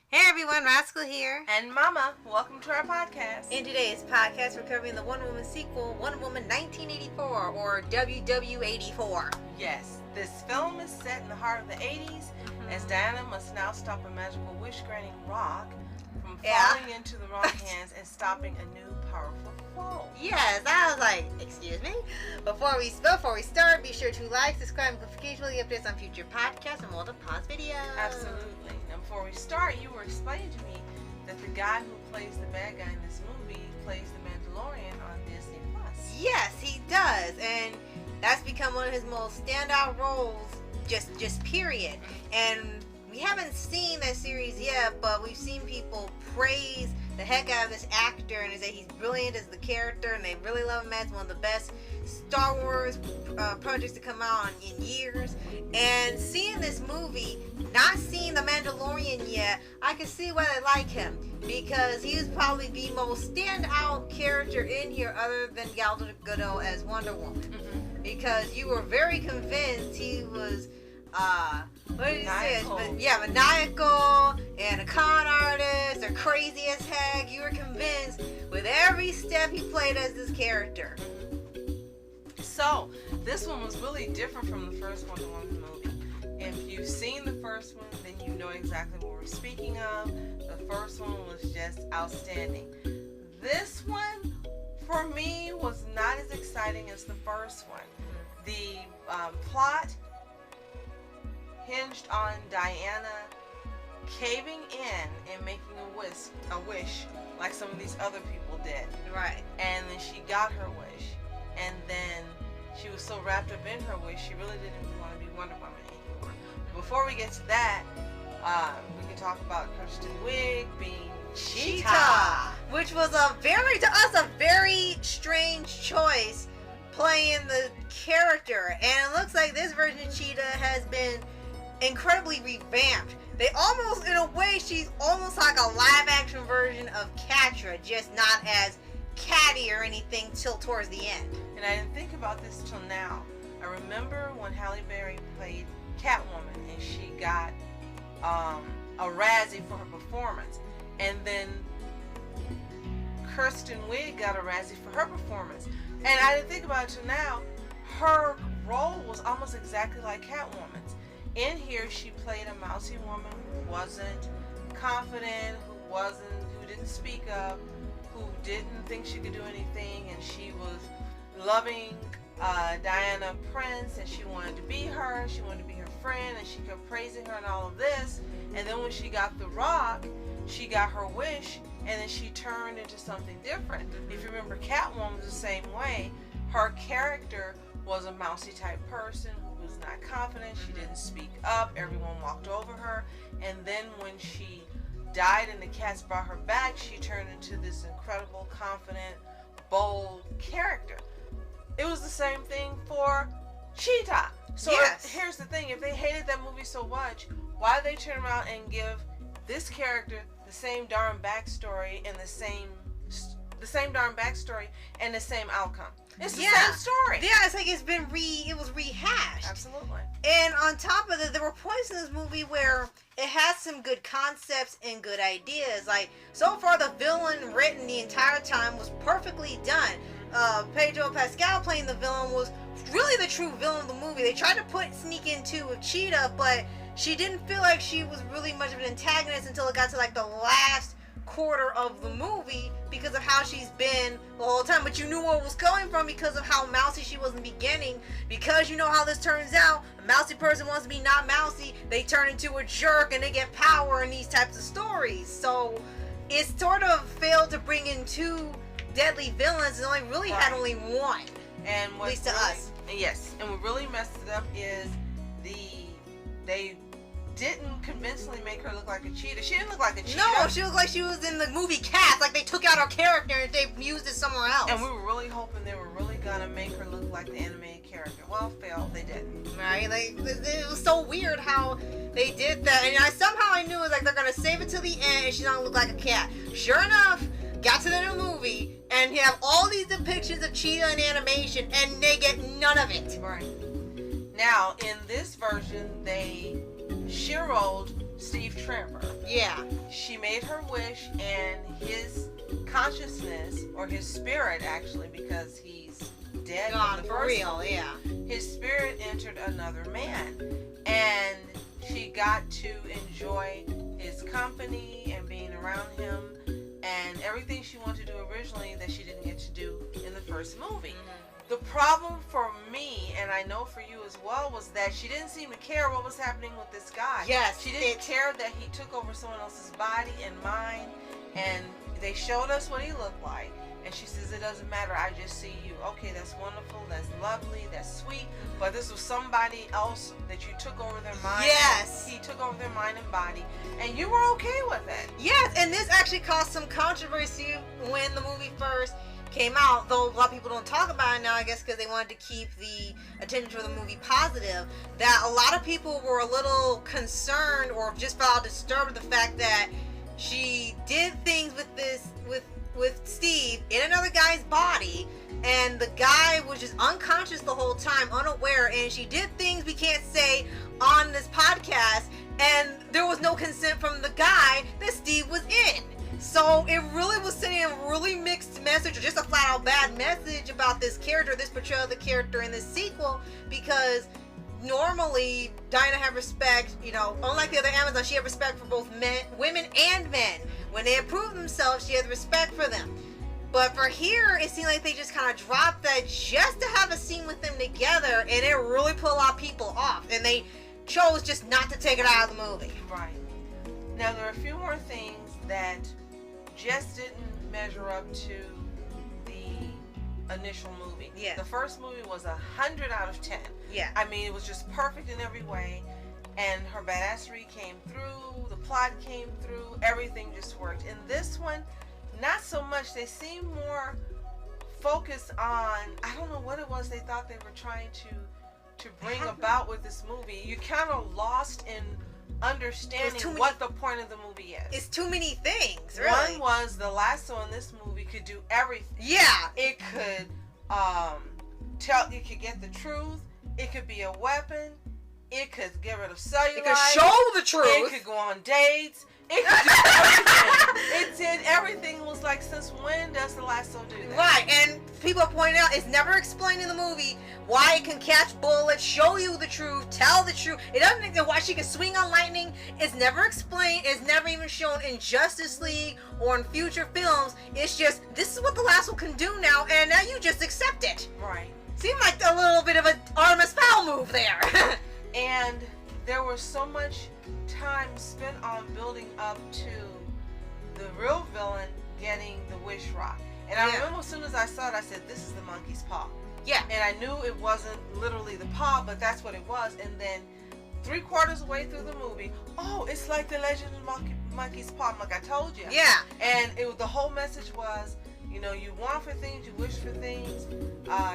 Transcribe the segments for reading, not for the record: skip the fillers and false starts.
Hey everyone, Rascal here. And Mama, welcome to our podcast. In today's podcast, we're covering the Wonder Woman sequel, Wonder Woman 1984, or WW84. Yes, this film is set in the heart of the 80s, as Diana must now stop a magical wish-granting rock from falling into the wrong hands and stopping a new powerful foe. Yes, I was like, excuse me? Before we start, be sure to like, subscribe, and occasionally updates on future podcasts and more than pause videos. Absolutely. And before we start, you were explaining to me that the guy who plays the bad guy in this movie plays the Mandalorian on Disney+. Yes, he does, and that's become one of his most standout roles, just period. And we haven't seen that series yet, but we've seen people praise the heck out of this actor and say he's brilliant as the character, and they really love him as one of the best Star Wars projects to come out in years. And seeing this movie, not seeing the Mandalorian yet, I can see why they like him, because he was probably the most standout character in here other than Gal Gadot as Wonder Woman. Mm-hmm. Because you were very convinced he was what did you say? Maniacal and a con artist or crazy as heck. You were convinced with every step he played as this character. So, this one was really different from the first Wonder Woman movie. If you've seen the first one, then you know exactly what we're speaking of. The first one was just outstanding. This one, for me, was not as exciting as the first one. The plot hinged on Diana caving in and making a wish like some of these other people did. Right. And then she got her wish. And then she was so wrapped up in her wish, she really didn't even want to be Wonder Woman anymore. Before we get to that, we can talk about Kristen Wiig being Cheetah. Which was to us, a very strange choice playing the character. And it looks like this version of Cheetah has been incredibly revamped. They almost, in a way, she's almost like a live action version of Catra, just not as catty or anything till towards the end. And I didn't think about this till now. I remember when Halle Berry played Catwoman and she got a Razzie for her performance, and then Kristen Wiig got a Razzie for her performance. And I didn't think about it till now. Her role was almost exactly like Catwoman's. In here, she played a mousy woman who wasn't confident, who didn't speak up, who didn't think she could do anything, and she was loving Diana Prince, and she wanted to be her, she wanted to be her friend, and she kept praising her and all of this. And then when she got the rock, she got her wish, and then she turned into something different. If you remember, Catwoman was the same way. Her character was a mousy type person who was not confident, she didn't speak up, everyone walked over her, and then when she died and the cats brought her back, she turned into this incredible, confident, bold character. It was the same thing for Cheetah. So yes. Here's the thing, if they hated that movie so much, why did they turn around and give this character the same darn backstory and the same darn backstory and the same outcome? It's the same story. Yeah, it's like it was rehashed. Absolutely. And on top of that, there were points in this movie where it has some good concepts and good ideas. Like, so far the villain written the entire time was perfectly done. Pedro Pascal playing the villain was really the true villain of the movie. They tried to sneak into with Cheetah, but she didn't feel like she was really much of an antagonist until it got to like the last quarter of the movie because of how she's been the whole time. But you knew where it was coming from because of how mousy she was in the beginning. Because you know how this turns out, a mousy person wants to be not mousy, they turn into a jerk and they get power in these types of stories. So it sort of failed to bring in two deadly villains and only really had only one. And at least to us. Yes, and what really messed it up is they didn't convincingly make her look like a cheetah. She didn't look like a cheetah. No, she looked like she was in the movie Cats. Like they took out her character and they used it somewhere else. And we were really hoping they were really gonna make her look like the animated character. Well, failed. They didn't. Right? Like it was so weird how they did that. And somehow I knew it was like they're gonna save it till the end and she's gonna look like a cat. Sure enough, got to the new movie and you have all these depictions of cheetah in animation and they get none of it. Right. Now, in this version, they sheroed Steve Trevor. Yeah. She made her wish, and his consciousness, or his spirit actually, because he's dead Gone in the for first real, movie, yeah. his spirit entered another man, and she got to enjoy his company and being around him and everything she wanted to do originally that she didn't get to do in the first movie. The problem for me, and I know for you as well, was that she didn't seem to care what was happening with this guy. Yes. She didn't care that he took over someone else's body and mind, and they showed us what he looked like. And she says, it doesn't matter, I just see you. Okay, that's wonderful, that's lovely, that's sweet, but this was somebody else that you took over their mind. Yes. He took over their mind and body, and you were okay with it. Yes, and this actually caused some controversy when the movie first came out, though a lot of people don't talk about it now, I guess because they wanted to keep the attention for the movie positive, that a lot of people were a little concerned or just felt disturbed with the fact that she did things with Steve in another guy's body, and the guy was just unconscious the whole time, unaware, and she did things we can't say on this podcast, and there was no consent from the guy that Steve was in. So it really was sending a really mixed message, or just a flat out bad message about this character, this portrayal of the character in this sequel, because normally Dinah had respect, you know, unlike the other Amazon, she had respect for both women and men. When they approved themselves, she had respect for them. But for here, it seemed like they just kind of dropped that just to have a scene with them together, and it really put a lot of people off, and they chose just not to take it out of the movie. Right. Now, there are a few more things that just didn't measure up to the initial movie. Yeah. The first movie was 100 out of 10. Yeah. I mean, it was just perfect in every way, and her badassery came through, the plot came through, everything just worked. In this one, not so much. They seem more focused on, I don't know what it was they thought they were trying to bring about with this movie. You kind of lost in understanding what the point of the movie is. It's too many things, really. One was the lasso in this movie could do everything. Yeah. It could you could get the truth. It could be a weapon. It could get rid of cellulite. It could show the truth. It could go on dates. It could do everything. It did everything. It was like, since when does the lasso do that? Right, and people are pointing out it's never explained in the movie why it can catch bullets, show you the truth, tell the truth. It doesn't think that why she can swing on lightning. It's never explained. It's never even shown in Justice League or in future films. It's just, this is what the lasso can do now, and now you just accept it. Right. Seemed like a little bit of an Artemis Fowl move there. And there was so much time spent on building up to the real villain getting the wish rock. And I remember as soon as I saw it, I said, this is the monkey's paw. Yeah. And I knew it wasn't literally the paw, but that's what it was. And then 3/4 of the way through the movie, oh, it's like the legend of monkey's paw. I'm like, I told you. Yeah. And the whole message was, you know, you want for things, you wish for things.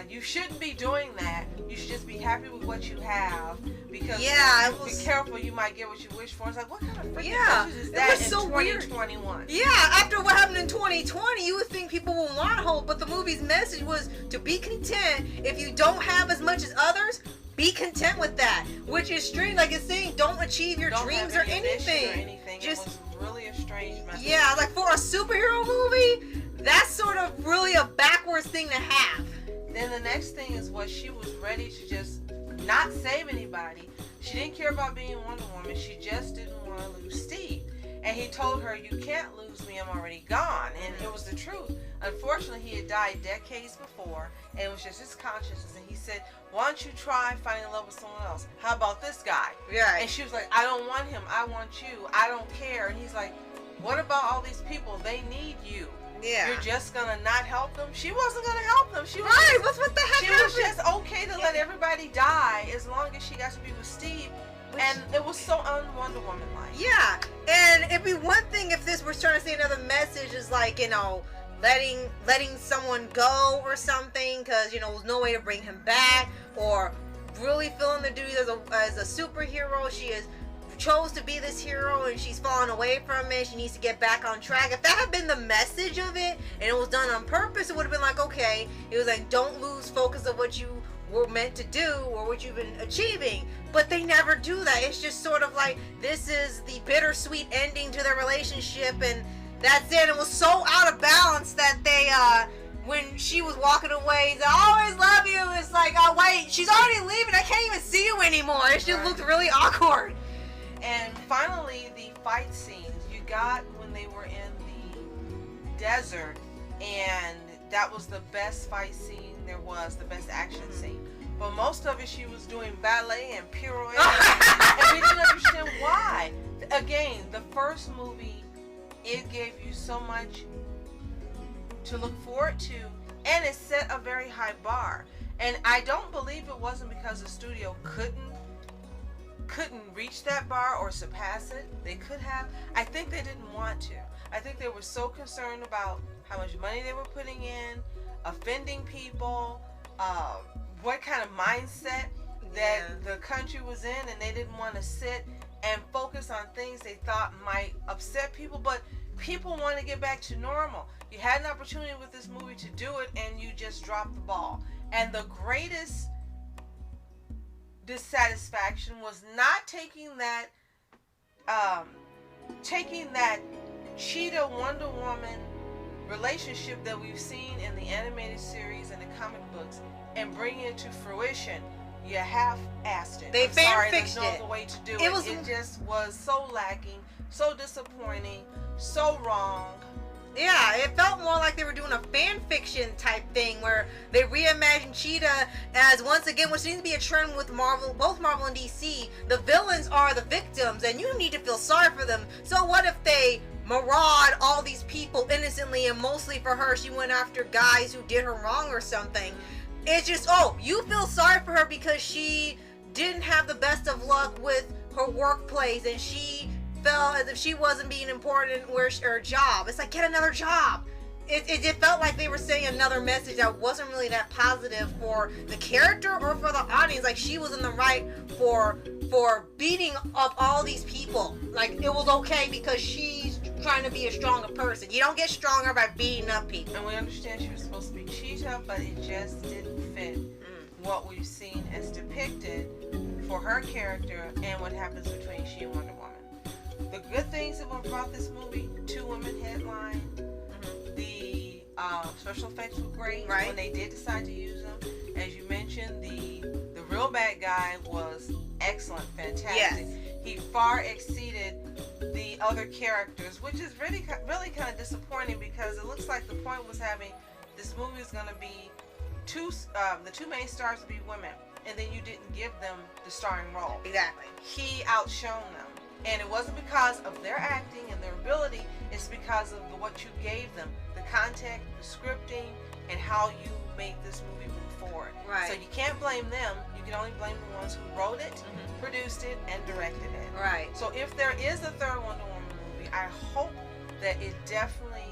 You shouldn't be doing that. You should just be happy with what you have, because be careful, you might get what you wish for. It's like, what kind of freaking message is that in 2021? Yeah, after what happened in 2020, you would think people would want hope, but the movie's message was to be content. If you don't have as much as others, be content with that. Which is strange, like it's saying, don't achieve your dreams or anything. Just, it was really a strange message. Yeah, like for a superhero movie, that's sort of really a backwards thing to have. Then the next thing is what she was ready to just not save anybody. She didn't care about being Wonder Woman. She just didn't want to lose Steve. And he told her, you can't lose me, I'm already gone. And it was the truth. Unfortunately, he had died decades before, and it was just his consciousness. And he said, why don't you try finding love with someone else? How about this guy? Yeah. And she was like, I don't want him. I want you. I don't care. And he's like, what about all these people? They need you. Yeah. You're just gonna not help them? She wasn't gonna help them. She was what the heck She was just okay to let everybody die as long as she got to be with Steve. And it was so un-Wonder Woman-like. Yeah. And it'd be one thing if this was trying to say another message, is like, you know, letting someone go or something, because, you know, there's no way to bring him back, or really feeling the duty as a superhero. She chose to be this hero and she's fallen away from it. She needs to get back on track. If that had been the message of it and it was done on purpose, it would have been like, okay, it was like, don't lose focus of what you were meant to do or what you've been achieving. But they never do that. It's just sort of like, this is the bittersweet ending to their relationship, and that's it. It was so out of balance that they, when she was walking away, he's like, I always love you. It's like, oh wait, she's already leaving. I can't even see you anymore. It just looked really awkward. And finally, the fight scenes you got when they were in the desert, and that was the best fight scene there was, the best action scene. But most of it, she was doing ballet and pirouettes, and we didn't understand why. Again, the first movie, it gave you so much to look forward to, and it set a very high bar. And I don't believe it wasn't because the studio couldn't reach that bar or surpass it. They could have. I think they didn't want to. I think they were so concerned about how much money they were putting in, offending people, what kind of mindset that the country was in, and they didn't want to sit and focus on things they thought might upset people. But people want to get back to normal. You had an opportunity with this movie to do it, and you just dropped the ball. And the greatest dissatisfaction was not taking that Cheetah Wonder Woman relationship that we've seen in the animated series and the comic books and bringing it to fruition. You half-assed it. They fan-fiction there's no other way to do it. It just was so lacking, so disappointing, so wrong. Yeah, it felt more like they were doing a fan fiction type thing where they reimagined Cheetah as, once again, which seems to be a trend with Marvel, both Marvel and DC. The villains are the victims, and you need to feel sorry for them. So what if they maraud all these people innocently, and mostly for her, she went after guys who did her wrong or something? It's just, oh, you feel sorry for her because she didn't have the best of luck with her workplace, and she felt as if she wasn't being important where her job. It's like, get another job. It felt like they were saying another message that wasn't really that positive for the character or for the audience. Like, she was in the right for beating up all these people. Like, it was okay because she's trying to be a stronger person. You don't get stronger by beating up people. And we understand she was supposed to be Cheetah, but it just didn't fit what we've seen as depicted for her character and what happens between she and Wonder Woman. The good things that went about this movie: 2 women headline. The special effects were great when they did decide to use them. As you mentioned, the real bad guy was excellent, fantastic. Yes. He far exceeded the other characters, which is really kind of disappointing because it looks like the point was having this movie is going to be the 2 main stars to be women, and then you didn't give them the starring role. Exactly. He outshone them. And it wasn't because of their acting and their ability, it's because of what you gave them, the content, the scripting, and how you made this movie move forward. Right. So you can't blame them. You can only blame the ones who wrote it, produced it, and directed it. Right. So if there is a third Wonder Woman movie, I hope that it definitely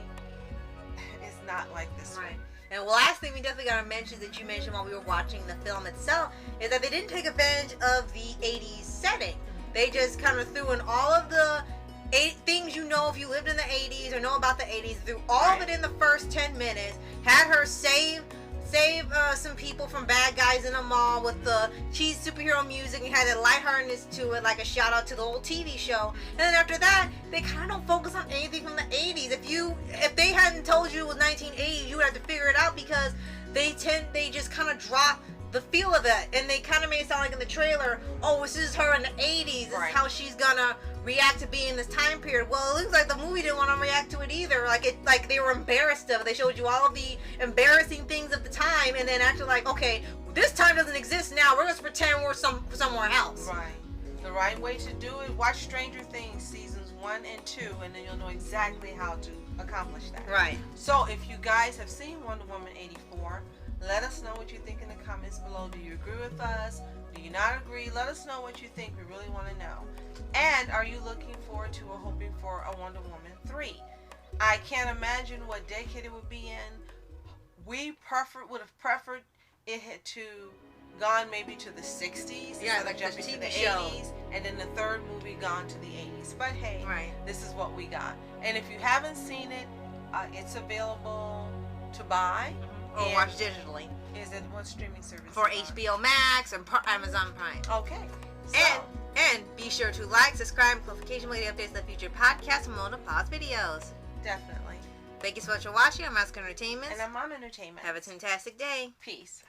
is not like this one. And the last thing we definitely got to mention that you mentioned while we were watching the film itself is that they didn't take advantage of the 80s setting. They just kind of threw in all of the things you know if you lived in the 80s or know about the 80s, threw all of it in the first 10 minutes, had her save some people from bad guys in a mall with the cheese superhero music, and had that lightheartedness to it, like a shout out to the old TV show. And then after that, they kind of don't focus on anything from the 80s. If they hadn't told you it was 1980s, you would have to figure it out because they just kind of drop the feel of it, and they kind of made it sound like in the trailer, oh, this is her in the 80s, this is how she's gonna react to being in this time period. Well, it looks like the movie didn't want to react to it either. Like they were embarrassed of it. They showed you all of the embarrassing things of the time, and then after, like, okay, this time doesn't exist now, we're gonna pretend we're somewhere else. Right. The right way to do it, watch Stranger Things seasons 1 and 2, and then you'll know exactly how to accomplish that. Right. So if you guys have seen Wonder Woman 84, let us know what you think in the comments below. Do you agree with us? Do you not agree? Let us know what you think. We really want to know. And are you looking forward to or hoping for a Wonder Woman 3? I can't imagine what decade it would be in. We would have preferred it had to gone maybe to the 60s. Yeah, like jumping the to the TV show. 80s. And then the third movie gone to the 80s. But hey, this is what we got. And if you haven't seen it, it's available to buy. Or watch digitally. Is it what streaming service? For HBO Max and Amazon Prime. Okay. So. And be sure to like, subscribe, and notification when updates the future podcasts and Mona Paws videos. Definitely. Thank you so much for watching. I'm Oscar Entertainment. And I'm Mom Entertainment. Have a fantastic day. Peace.